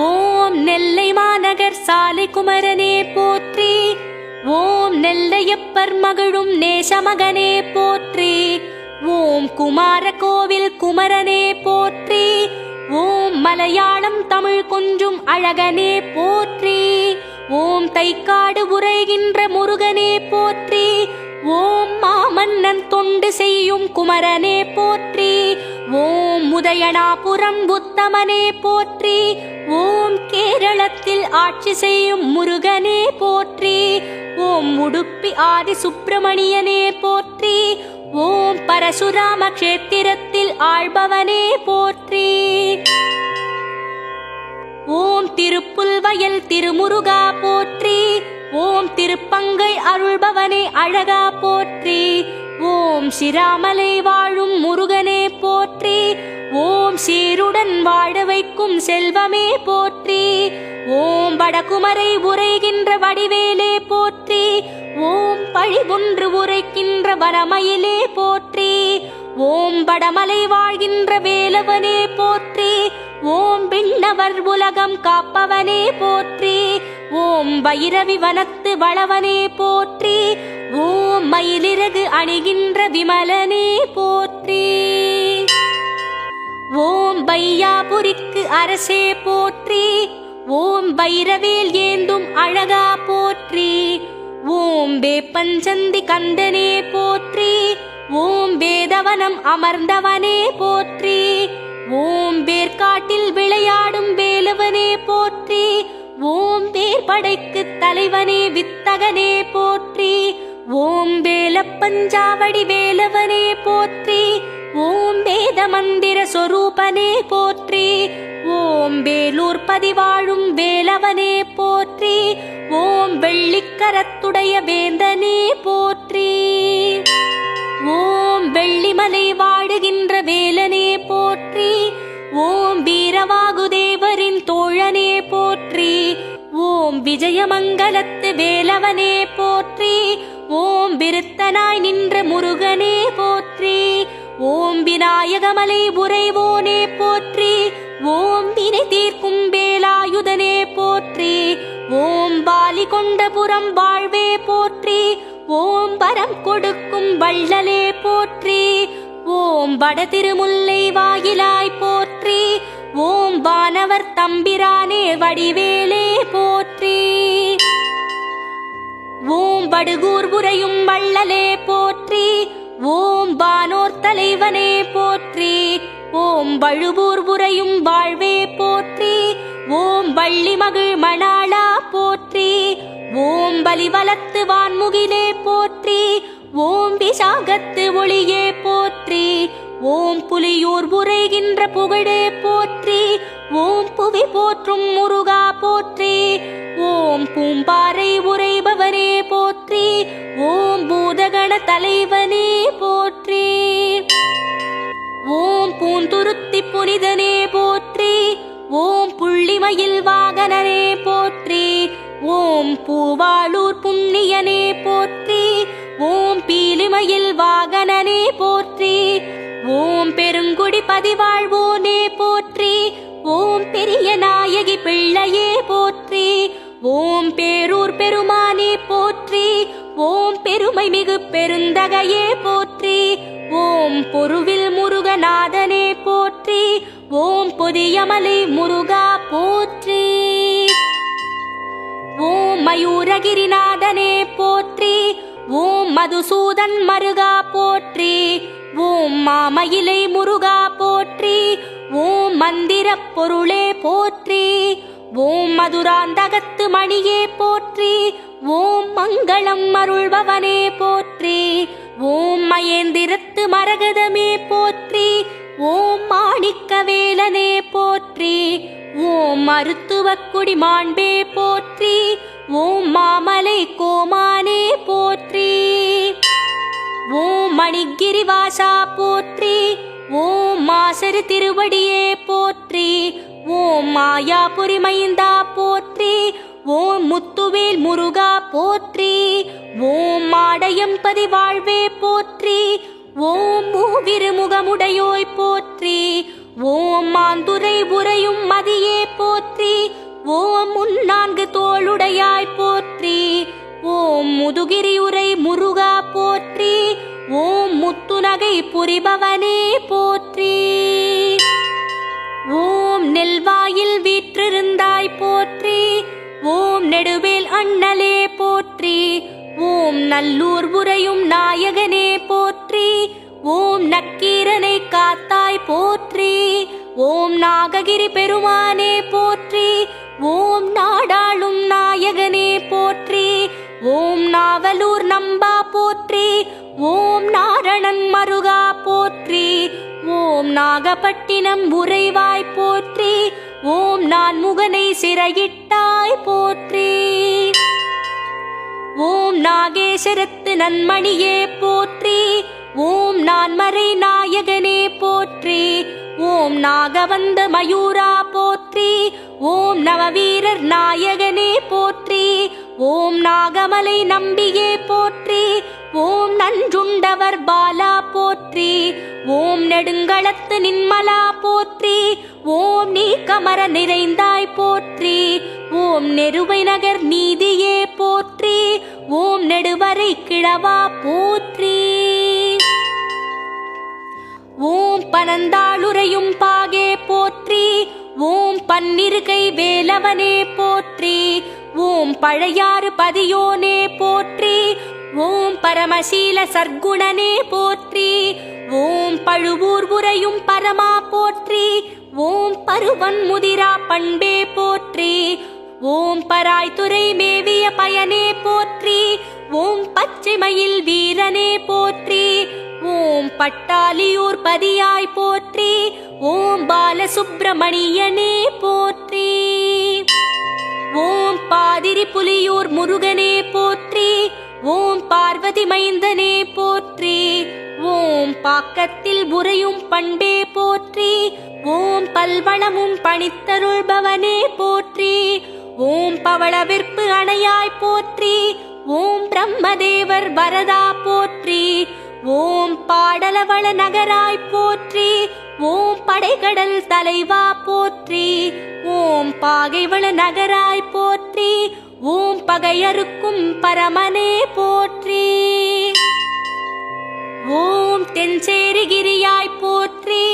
ஓம் நெல்லை மாநகர் சாலை குமரனே போற்றி. ஓம் நெல்லையப்பர் மகளும் நேசமகனே போற்றி. ஓம் குமார கோவில் குமரனே போற்றி. ஓம் மலையாளம் தமிழ் கொஞ்சும் அழகனே போற்றி. ஓம் தைக்காடு உரைகின்ற முருகனே போற்றி. ஓம் மாமன்னன் தொண்டு செய்யும் குமரனே போற்றி. ஓம் உதயனாபுரம் புத்தமனே போற்றி. ஓம் கேரளத்தில் ஆட்சி செய்யும் முருகனே போற்றி. ஓம் உடுப்பி ஆதி சுப்பிரமணியனே போற்றி. ஓம் பரசுராம கஷேத்திரத்தில் ஆள்பவனே போற்றி. ஓம் திருப்புல்வயல் திருமுருகா போற்றி. ஓம் திருப்பங்கை அருள்பவனே அழகா போற்றி. ஓம் சிராமலை வாழும் முருகனே போற்றி. ஓம் சீருடன் வாழ வைக்கும் செல்வமே போற்றி. ஓம் வடகுமரை உரைகின்ற வடிவேலே போற்றி. ஓம் பழி ஒன்று உரைக்கின்ற வனமயிலே போற்றி. ஓம் வடமலை வாழ்கின்ற வேலவனே போற்றி. ஓம் விண்ணவர் உலகம் காப்பவனே போற்றி. ஓம் பைரவி வனத்து வளவனே போற்றி. ஓம் மயிலிறகு அணிகின்ற விமலனே போற்றி. ஓம் பையாபுரிக்கு அரசே போற்றி. ஓம் பைரவேல் ஏந்தும் அழகா போற்றி. ஓம் வேப்பஞ்சந்தி கந்தனே போற்றி. ஓம் வேதவனம் அமர்ந்தவனே போற்றி. ஓம் வேர்காட்டில் விளையாடும் வேலவனே போற்றி. ஓம் வேற்படைக்கு தலைவனே வித்தகனே போற்றி. ஓம் வேலப்பஞ்சாவடி வேலவனே போற்றி. ஓம் வேத மந்திர சொரூபனே போற்றி. ஓம் வேலூர் பதிவாழும் வேலவனே போற்றி. ஓம் வெள்ளிக்கரத்துடைய வேந்தனே போற்றி. ஓம் வெள்ளிமலை வாழுகின்ற வேலனே போற்றி. ஓம் வீரவாகுதேவரின் தோழனே போற்றி. ஓம் விஜயமங்கலத்து வேலவனே போற்றி. ஓம் விருத்தனாய் நின்ற முருகனே போற்றி. ஓம் விநாயகமலை உறைவோனே போற்றி. ஓம் வினை தீர்க்கும் வேலாயுதனே போற்றி. ஓம் பாலி கொண்டபுரம் வாழ்வே போற்றி. ஓம் வரம் கொடுக்கும் வள்ளலே போற்றி. ஓம் வட திருமுல்லை வாயிலாய் போற்றி. ஓம் வானவர் தம்பிரானே வடிவேலே போற்றி. ஓம் வடுகூர் உரையும் வள்ளலே போற்றி. ஓம் வானோர் தலைவனே போற்றி. ஓம் வழுவூர் உரையும் வாழ்வே போற்றி. ஓம் வள்ளி மகிழ் மணாளா போற்றி. ஓம் பலிவலத்து வான்முகிலே போற்றி. ஓம் விசாகத்து ஒளியே போற்றி. ஓம் புலியூர் உரைகின்ற புகழே போற்றி. ஓம் புவி போற்றும் முருகா போற்றி. ஓம் பூம்பாறை உரைபவனே போற்றி. ஓம் பூதகண தலைவனே போற்றி. ஓம் பூந்துருத்தி புனிதனே போற்றி. ஓம் புள்ளிமயில் வாகனனே போற்றி. ஓம் பூவாளூர் புண்ணியனே போற்றி. ஓம் பீலிமயில் வாகனனே போற்றி. ஓம் பெருங்குடி பதிவாழ்வோனே போற்றி. ஓம் பெரிய நாயகி பிள்ளையே போற்றி. ஓம் பேரூர் பெருமானே போற்றி. ஓம் பெருமை மிகு பெருந்தகையே போற்றி. ஓம் பொருவில் முருகநாதனே போற்றி. ஓம் பொதியமலை முருகா போற்றி. ஓம் மயூரகிரிநாதனே போற்றி. ஓம் மதுசூதன் மருகா போற்றி. ஓம் மாமயிலை முருகா போற்றி. ஓம் மந்திர பொருளே போற்றி. ஓம் மதுராந்தகத்து மணியே போற்றி. ஓம் மங்களம் அருள்பவனே போற்றி. ஓம் மயேந்திரத்து மரகதமே போற்றி. ஓம் மாணிக்க வேலனே போற்றி. ஓம் மருத்துவக்குடி மாண்பே போற்றி. ஓம் மாமலை கோமானே போற்றி. ஓம் மணிகிரிவாசா போற்றி. ஓம் மாசரு திருவடியே போற்றி. ஓம் மாயாபுரி மைந்தா போற்றி. ஓம் முத்துவேல் முருகா போற்றி. ஓம் மாடையம்பதி வாழ்வே போற்றி. ஓம் மூவிருமுகமுடையோய் போற்றி. ஓம் மாந்துரை உரையும் மதியே போற்றி. ஓம் முன்னான்கு தோளுடையாய் போற்றி. ஓம் முதுகிரி உரை முருகா போற்றி. ஓம் முத்துநகை புரிபவனே போற்றி. ஓம் நெல்வாயில் வீற்றிருந்தாய் போற்றி. ஓம் நெடுவேல் அண்ணலே போற்றி. ஓம் நல்லூர் உரையும் நாயகனே போற்றி. ஓம் நக்கீரனை காத்தாய் போற்றி. ஓம் நாககிரி பெருமானே போற்றி. ஓம் நாடாளும் நாயகனே போற்றி. ஓம் நாவலூர் நம்பா போற்றி. ஓம் நாரணன் மருகா போற்றி. ஓம் நாகப்பட்டினம் உறைவாய் போற்றி. ஓம் நான்முகனை சிறையிட்டாய் போற்றி. ஓம் நாகேஸ்வரத்து நன்மணியே போற்றி. ஓம் நான்மறை நாயகனே போற்றி. ஓம் நாகவந்த மயூரா போற்றி. ஓம் நவவீரர் நாயகனே போற்றி. ஓம் நாகமலை நம்பியே போற்றி. ஓம் நஞ்சுண்டவர் பாலா போற்றி. ஓம் நெடுங்களத்து நின்மலா போற்றி. ஓம் நீ கமர நிறைந்தாய் போற்றி. ஓம் நெருவை நகர் நீதியே போற்றி. ஓம் நெடுவரை கிழவா போற்றி. ஓம் பனந்தாளுரையும் பாகே போற்றி. ஓம் பன்னிருகை வேலவனே போற்றி. ஓம் பழையாறு பதியோனே போற்றி. ஓம் பரமசீல சர்க்குணனே போற்றி. ஓம் பழுவூர் உரையும் பரமா போற்றி. ஓம் பருவன் முதிரா பண்பே போற்றி. ஓம் பராய்த்துறை மேவிய பயனே போற்றி. ஓம் பச்சைமயில் வீரனே போற்றி. ஓம் பட்டாலியூர் பதியாய் போற்றி. ஓம் பாலசுப்பிரமணியனே போற்றி. ஓம் பாதிரி புலியூர் முருகனே போற்றி. ஓம் பார்வதி மைந்தனே போற்றி. ஓம் பாக்கத்தில் உறையும் பண்பே போற்றி. ஓம் பல்வளமும் பணித்தருள்பவனே போற்றி. ஓம் பவளவிற்பு அணையாய் போற்றி. ஓம் பிரம்மதேவர் வரதா போற்றி. ஓம் பாடலவள நகராய் போற்றி. ஓம் படைகடல் தலைவா போற்றி. ஓம் பாகைவள நகராய் போற்றி. ஓம் பகையறுக்கும் பரமனே போற்றி. ஓம் தென்சேரிகிரியாய் போற்றி.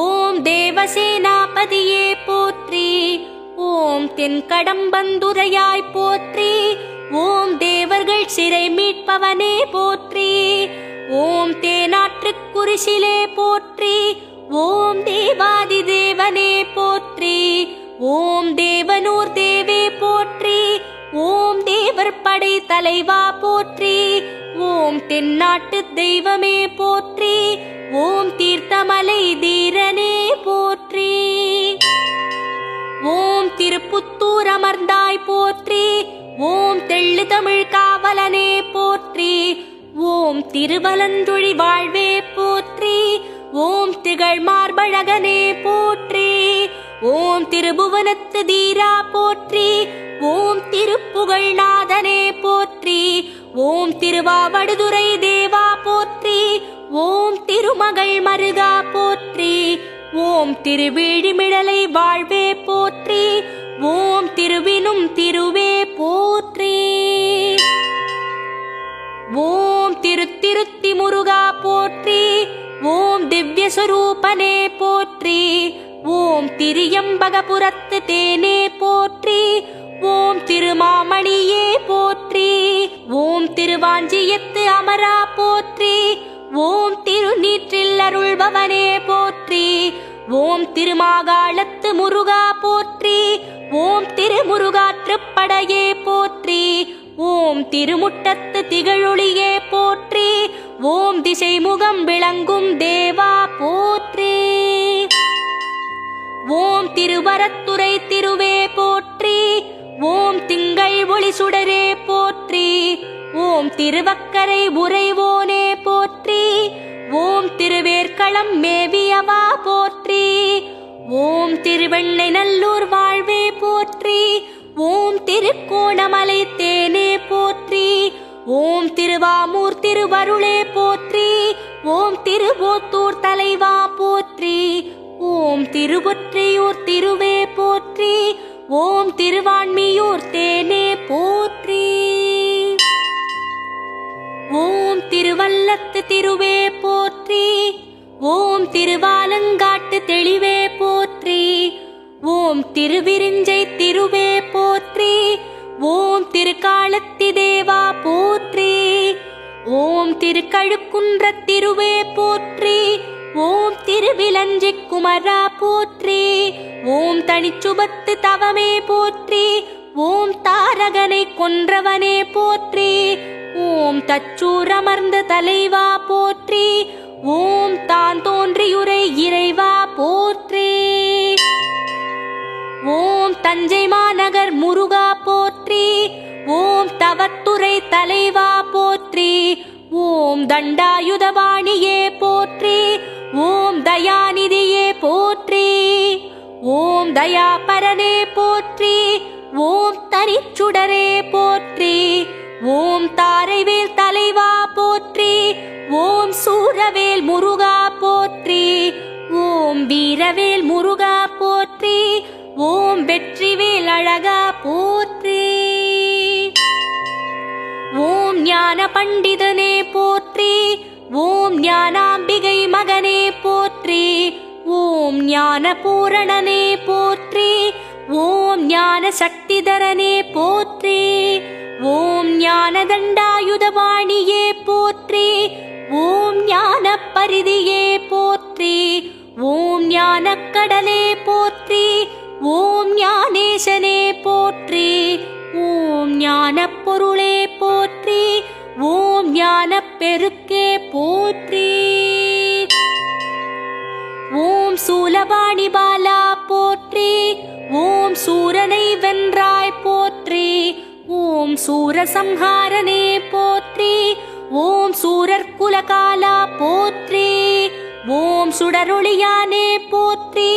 ஓம் தேவசேனாபதியே போற்றி. ஓம் தென்கடம்பந்துரையாய் போற்றி. ஓம் தேவர்கள் சிறை மீட்பவனே போற்றி. ஓம் தேனாற்றுக் குரிசிலே போற்றி. ஓம் தேவாதி தேவனே போற்றி. ஓம் தேவனூர் தேவே போற்றி. ஓம் தேவர் படை தலைவா போற்றி. ஓம் தென்னாட்டு தெய்வமே போற்றி. ஓம் தீர்த்தமலை தீரனே போற்றி. ஓம் திருப்புத்தூர் அமர்ந்தாய் போற்றி. ஓம் தெள்ளு தமிழ் காவலனே போற்றி. ஓம் திருவலஞ்சுழி வாழ்வே போற்றி. ஓம் திகழ் மார்பழகனே போற்றி. ஓம் திருபுவனத்து தீரா போற்றி. ஓம் திருப்புகழ் நாதனே போற்றி. ஓம் திருவாவடுதுறை தேவா போற்றி. ஓம் திருமகள் மருகா போற்றி. ஓம் திருவேழிமிழலை வாழ்வே போற்றி. ஓம் திருவினும் திருவே போற்றி. ஓம் திருத்திருத்தி முருகா போற்றி. ஓம் திவ்யஸ்வரூபனே போற்றி. ஓம் திரியம்பகபுரத்து தேனே போற்றி. ஓம் திருமாமணியே போற்றி. ஓம் திருவாஞ்சியத்து அமரா போற்றி. ஓம் திருநீற்றில் அருள்பவனே போற்றி. ஓம் திருமாகாளத்து முருகா போற்றி. ஓம் திருமுருகாற்றுப்படையே போற்றி. ஓம் திருமுட்டத்து திகழொளியே போற்றி. ஓம் திசைமுகம் விளங்கும் தேவா போற்றி. ஓம் திருவரத்துறை திருவே போற்றி. ஓம் திங்கள் ஒளி சுடரே போற்றி. ஓம் திருவக்கரை உறைவோனே போற்றி. ஓம் திருவேற்களம் மேவியவா போற்றி. ஓம் திருவெண்ணை நல்லூர் வாழ்வே போற்றி. ஓம் திருக்கோணமலை தேனே போற்றி. ஓம் திருவாமூர் திருவருளே போற்றி. ஓம் திருவோத்தூர் தலைவா போற்றி. ஓம் திருவொற்றியூர் திருவே போற்றி. ஓம் திருவான்மியூர் தேனே போற்றி. ஓம் திருவல்லத்து திருவே போற்றி. ஓம் திருவாலங்காட்டு தெளிவே போற்றி. ஓம் திருவிரிஞ்சை திருவே போற்றி. ஓம் திருக்காலத்தி தேவா போற்றி. ஓம் திருக்கழுக்குன்ற திருவே போற்றி. ஓம் திருவிலஞ்சி குமரா போற்றி. ஓம் தனிச்சுபத்து தவமே போற்றி. ஓம் தாரகனை கொன்றவனே போற்றி. ஓம் தச்சூர் அமர்ந்த தலைவா போற்றி. ஓம் தான் தோன்றியுரை இறைவா போற்றி. ஓம் தஞ்சை மாநகர் முருகா போற்றி. ஓம் தவத்துறை தலைவா போற்றி. ஓம் தண்டாயுதபாணியே போற்றி. ஓம் தயாநிதியே போற்றி. ஓம் தயாபரனே போற்றி. ஓம் தனிச்சுடரே போற்றி. ஓம் தாரைவேல் தலைவா போற்றி. வீரவேல் முருகா போற்றி. ஓம் வெற்றிவேல் அழகா போற்றி. ஓம் ஞான பண்டிதனே போற்றி. ஓம் ஞானாம்பிகை மகனே போற்றி. ஓம் ஞான பூரணனே போற்றி. ஓம் ஞான சக்திதரனே போற்றி. ஓம் ஞான தண்டாயுதபாணியே போற்றி. ஓம் ஞான பரிதியே போற்றி. ஓம் ஞான கடலே போற்றி. ஓம் ஞானேசனே போற்றி. ஓம் ஞான பொருளே போற்றி. ஓம் ஞான பெருக்கே போற்றி. ஓம் சூலபாணி பாலா போற்றி. ஓம் சூரனை வென்றாய் போற்றி. ஓம் சூரசம்ஹாரனே போற்றி. ஓம் சூரர் குலகாலா போற்றி. ஓம் சுடரொளியானே போற்றி.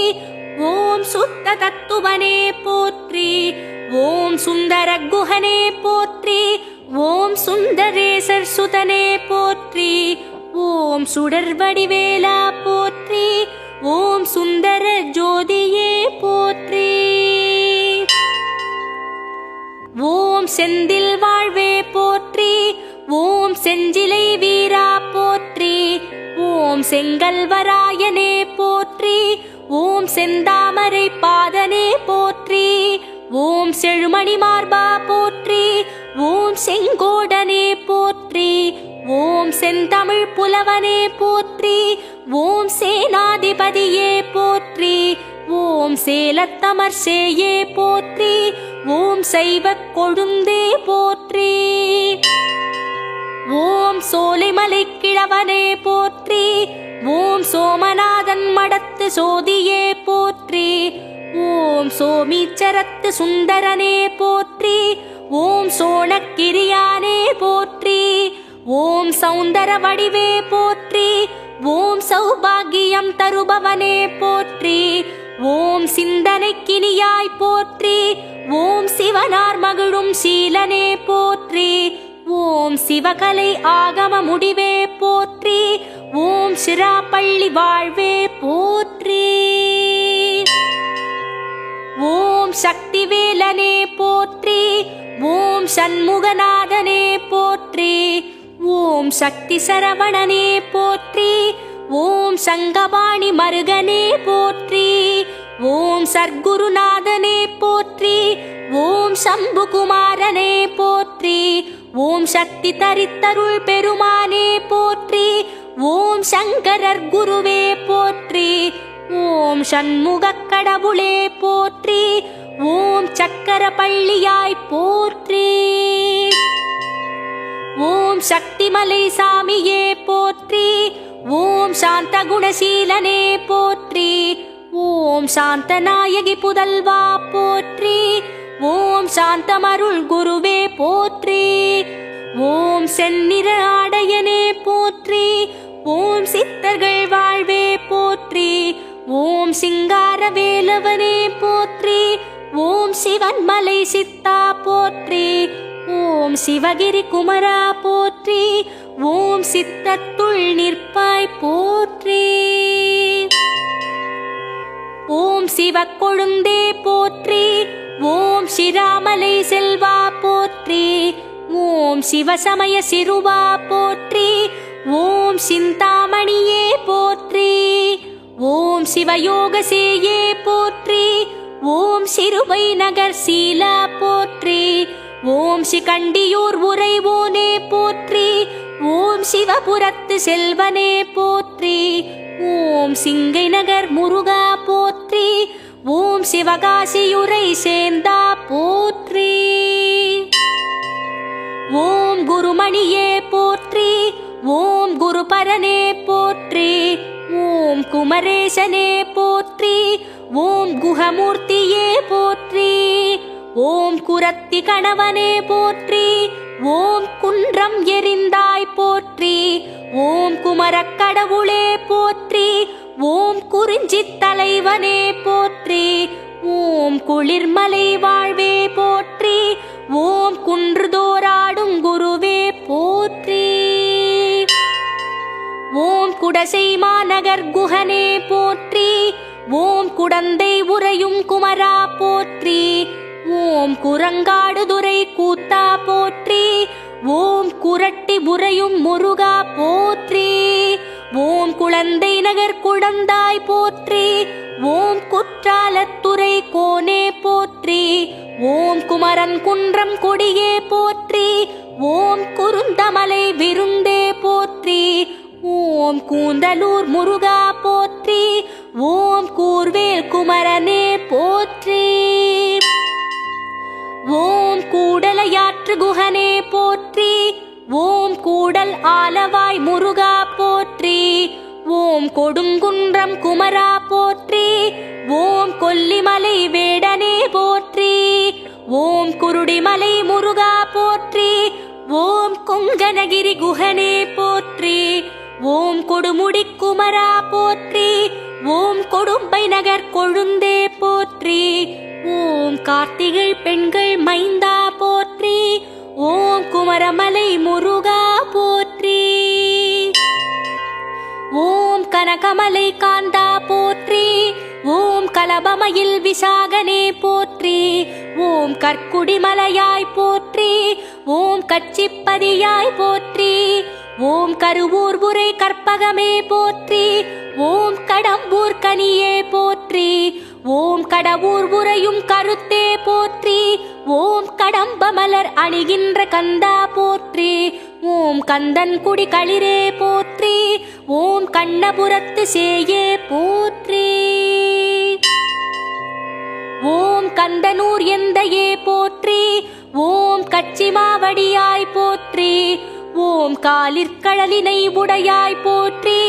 ஓம் சுத்த தத்துவனே போற்றி. ஓம் சுந்தர குஹனே போற்றி. ஓம் சுந்தரேசர் சுதனே போற்றி. ஓம் சுடர் வடிவேலா போற்றி. ஓம் சுந்தர ஜோதியே போற்றி. ஓம் செந்தில் வாழ்வே போற்றி. ஓம் செஞ்சிலை வீரா போற்றி. ஓம் செங்கல்வராயனே போற்றி. ஓம் செந்தாமரை பாதனே போற்றி. ஓம் செழுமணி மார்பா போற்றி. ஓம் செங்கோடனே போற்றி. ஓம் செந்தமிழ் புலவனே போற்றி. ஓம் சேனாதிபதியே போற்றி. ஓம் சேலத்தமர் சேயே போற்றி. ஓம் சைவக் கொழுந்தே போற்றி. ஓம் சோலைமலை கிழவனே போற்றி. ஓம் சோமநாதன் மடத்து சோதியே போற்றி. ஓம் சோமீச்சரத்து சுந்தரனே போற்றி. ஓம் சோணக்கிரியானே போற்றி. ஓம் சௌந்தர வடிவே போற்றி. ஓம் சௌபாகியம் தருபவனே போற்றி. ஓம் சிந்தனைக்கினியாய் போற்றி. ஓம் சிவனார் மகிழும் சீலனே போற்றி. ஓம் சிவகலை ஆகம முடிவே போற்றி. ஓம் சிராப்பள்ளி வாழ்வே போற்றி. ஓம் சக்திவேலனே போற்றி. ஓம் சண்முகநாதனே போற்றி. ஓம் சக்தி சரவணனே போற்றி. ஓம் சங்கபாணி மருகனே போற்றி. ஓம் சர்க்குருநாதனே போற்றி. ஓம் சம்புகுமாரனே போற்றி. ஓம் சக்தி தரித்தருள் பெருமானே போற்றி. ஓம் சங்கரர் குருவே போற்றி. ஓம் சண்முகக் கடவுளே போற்றி. ஓம் சக்கர பள்ளியாய் போற்றி. ஓம் சக்திமலை சாமியே போற்றி. ஓம் சாந்த குணசீலனே போற்றி. ஓம் சாந்தநாயகி புதல்வா போற்றி. ஓம் சாந்தமருள் குருவே போற்றி. ஓம் செந்நிற ஆடையனே போற்றி. ஓம் சித்தர்கள் வாழ்வே போற்றி. ஓம் சிங்கார வேலவனே போற்றி. ஓம் சிவன்மலை சித்தா போற்றி. ஓம் சிவகிரி குமரா போற்றி. ஓம் சித்தத்துள் நிற்பாய் போற்றி. ஓம் சிவக்கொழுந்தே போற்றி. ஓம் சிராமலை செல்வா போற்றி. ஓம் சிவசமய சிறுவா போற்றி. ஓம் சிந்தாமணியே போற்றி. ஓம் சிவயோக சேயே போற்றி. ஓம் சிறுவை நகர் சீலா போற்றி. ஓம் சிகண்டியூர் உறைவோனே போற்றி. ஓம் சிவபுரத்து செல்வனே போற்றி. ஓம் சிங்கை நகர் முருகா போற்றி. ஓம் சிவகாசியுரை சேந்தா போற்றி. ஓம் குருமணியே போற்றி. ஓம் குருபரனே போற்றி. ஓம் குமரேசனே போற்றி. ஓம் குஹமூர்த்தியே போற்றி. ஓம் குரத்தி கணவனே போற்றி. ஓம் குன்றம் எரிந்தாய் போற்றி. ஓம் குமரக் கடவுளே போற்றி. ஓம் குறிஞ்சித் தலைவனே போற்றி. ஓம் குளிர்மலை வாழ்வே போற்றி. ஓம் குன்றுதோராடும் குருவே போற்றி. ஓம் குடசை மாநகர் குஹனே போற்றி. ஓம் குடந்தை உறையும் குமரா போற்றி. ஓம் குரங்காடுதுறை கூத்தா போற்றி. ஓம் குரட்டி உறையும் முருகா போற்றி. ஓம் குழந்தை நகர் குழந்தாய் போற்றி. ஓம் குற்றாலத்துறை கோனே போற்றி. ஓம் குமரன் குன்றம் கொடியே போற்றி. ஓம் குருந்தமலை விருந்தே போற்றி. ஓம் கூந்தலூர் முருகா போற்றி. ஓம் கூர்வேல் குமரனே போற்றி. ஓம் கூடலையாற்று குகனே போற்றி. ஓம் கூடல் ஆலவாய் முருகா போற்றி. ஓம் கொடுங்குன்றம் குமரா போற்றி. ஓம் கொல்லிமலை வேடனே போற்றி. ஓம் குருடிமலை முருகா போற்றி. ஓம் கொங்கணகிரி குகனே போற்றி. ஓம் கொடுமுடி குமரா போற்றி. ஓம் கொடும்பை நகர் கொழுந்தே போற்றி. ஓம் கார்த்திகை பெண்கள் மைந்தா போற்றி. ஓம் குமரமலை முருகா போற்றி. ஓம் கனகமலை காந்தா போற்றி. ஓம் கலபமயில் விசாகனே போற்றி. ஓம் கற்குடிமலையாய் போற்றி. ஓம் கச்சிப்பதியாய் போற்றி. ஓம் கருவூர் உரை கற்பகமே போற்றி. ஓம் கடம்பூர் கனியே போற்றி. ஓம் கடவுர் உரையும் கருத்தே போற்றி. ஓம் கடம்ப மலர் அணிகின்ற கந்தா போற்றி. ஓம் கந்தன் குடி களிரே போற்றி. ஓம் கண்ணபுரத்து சேயே போற்றி. ஓம் கந்தனூர் எந்தையே போற்றி. ஓம் கச்சிமாவடியாய் போற்றி. ஓம் காலிற்கழலினை உடையாய் போற்றி.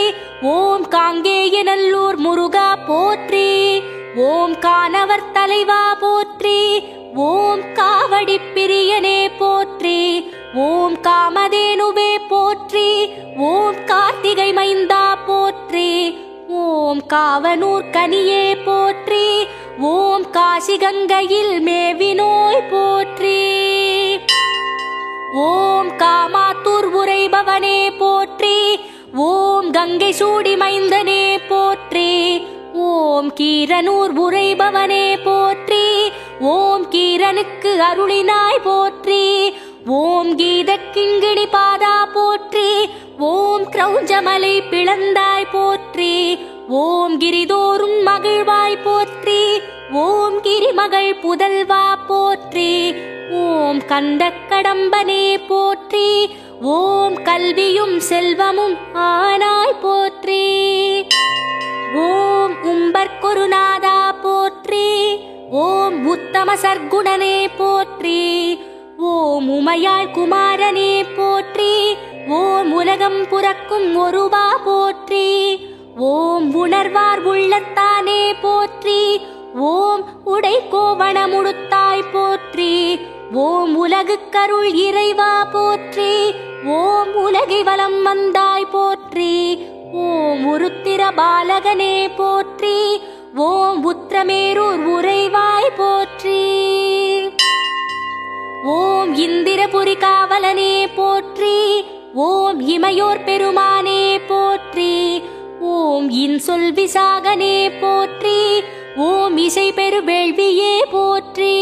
ஓம் காங்கேய நல்லூர் முருகா போற்றி. ஓம் கானவர் தலைவா போற்றி. ஓம் காவடி பிரியனே போற்றி. ஓம் காமதேனுவே போற்றி. ஓம் கார்த்திகை மைந்தா போற்றி. ஓம் காவனூர் கனியே போற்றி. ஓம் காசி கங்கையில் மேவினோய் போற்றி. ஓம் காமாத்தூர் உரைபவனே போற்றி. ஓம் கங்கை சூடி மைந்தனே போற்றி. ஓம் கீரனூர் உரைபவனே போற்றி. ஓம் கீரனுக்கு அருளினாய் போற்றி. ஓம் கீத கிங்கிணி பாதா போற்றி. ஓம் கிரௌஞ்சமலை பிளந்தாய் போற்றி. ஓம் கிரிதோறும் மகிழ்வாய் போற்றி. ஓம் கிரிமகள் புதல்வா போற்றி. ஓம் கந்த கடம்பனே போற்றி. ஓம் கல்வியும் செல்வமும் ஆனாய் போற்றி. ஓம் உம்பர்கொருநாதா போற்றி. ஓம் உத்தம சர்க்குணனே போற்றி. ஓம் உமையாள் குமாரனே போற்றி. ஓம் உலகம் புறக்கும் ஒருவா போற்றி. ஓம் உணர்வார் உள்ளத்தானே போற்றி. ஓம் உடை கோவணமுடுத்தாய் போற்றி. ஓம் உலகுக்கருள் இறைவா போற்றி. ஓம் உலகை வலம் வந்தாய் போற்றி. ஓம் உருத்திர பாலகனே போற்றி. ஓம் உத்திரமேரூர் உறைவாய் போற்றி. ஓம் இந்திரபுரி காவலனே போற்றி. ஓம் இமையோர் பெருமானே போற்றி. ஓம் இன்சொல் விசாகனே போற்றி. ஓம் இசை பெரு வேள்வியே போற்றி.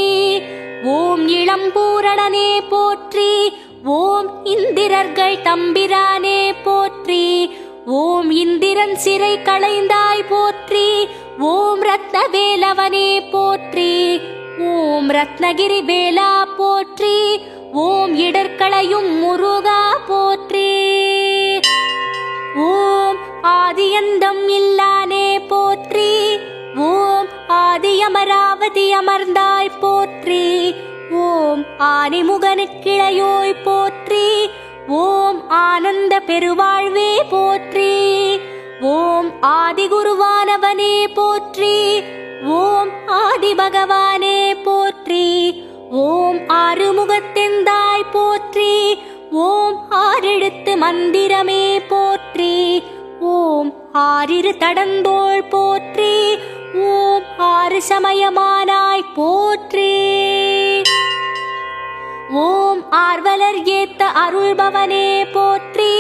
ஓம் இளம்பூரணனே போற்றி. ஓம் இந்திரர்கள் தம்பிரானே போற்றி. ஓம் இந்திரன் சிறை களைந்தாய் போற்றி. ஓம் ரத்னவேலவனே போற்றி. ஓம் ரத்னகிரி வேலா போற்றி. ஓம் இடர்களையும் முருகா போற்றி. ஓம் ஆதியந்தம் இல்லானே போற்றி. ஓம் ஆதியமராவதி அமர்ந்தாய் போற்றி. ஓம் ஆனைமுகனுக்கிளையோய் போற்றி. ஓம் ஆனந்த பெருவாழ்வே போற்றி. ஓம் ஆதிகுருவானவனே போற்றி. ஓம் ஆதி பகவானே போற்றி. ஓம் ஆறுமுகத்தெந்தாய் போற்றி. ஓம் ஆறெழுத்து மந்திரமே போற்றி. ஓம் ஆறிரு தடந்தோள் போற்றி. ஓம் ஆறு சமயமானாய் போற்றி. ஓம் ஆர்வலர் ஏத்த அருள்பவனே போற்றி.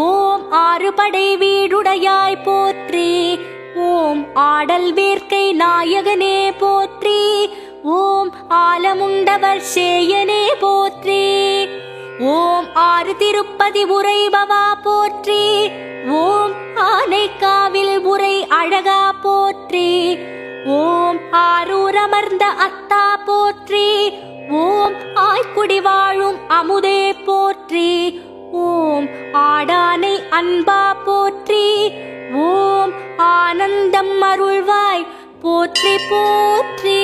ஓம் ஆறு படை வீடுடையாய் போற்றி. ஓம் ஆடல் வேர்க்கை நாயகனே போற்றி. ஓம் ஆலமுண்டவர் சேயனே போற்றி. ஓம் ஆறு திருப்பதி உரைபவா போற்றி. ஓம் ஆனைக்காவில் உரை அழகா போற்றி. ஓம் ஆரூர் அமர்ந்த அத்தா போற்றி. ஓம் ஆய்க்குடி வாழும் அமுதே போற்றி. ஓம் ஆடானை அன்பா போற்றி. ஓம் ஆனந்தம் அருள்வாய் போற்றி போற்றி.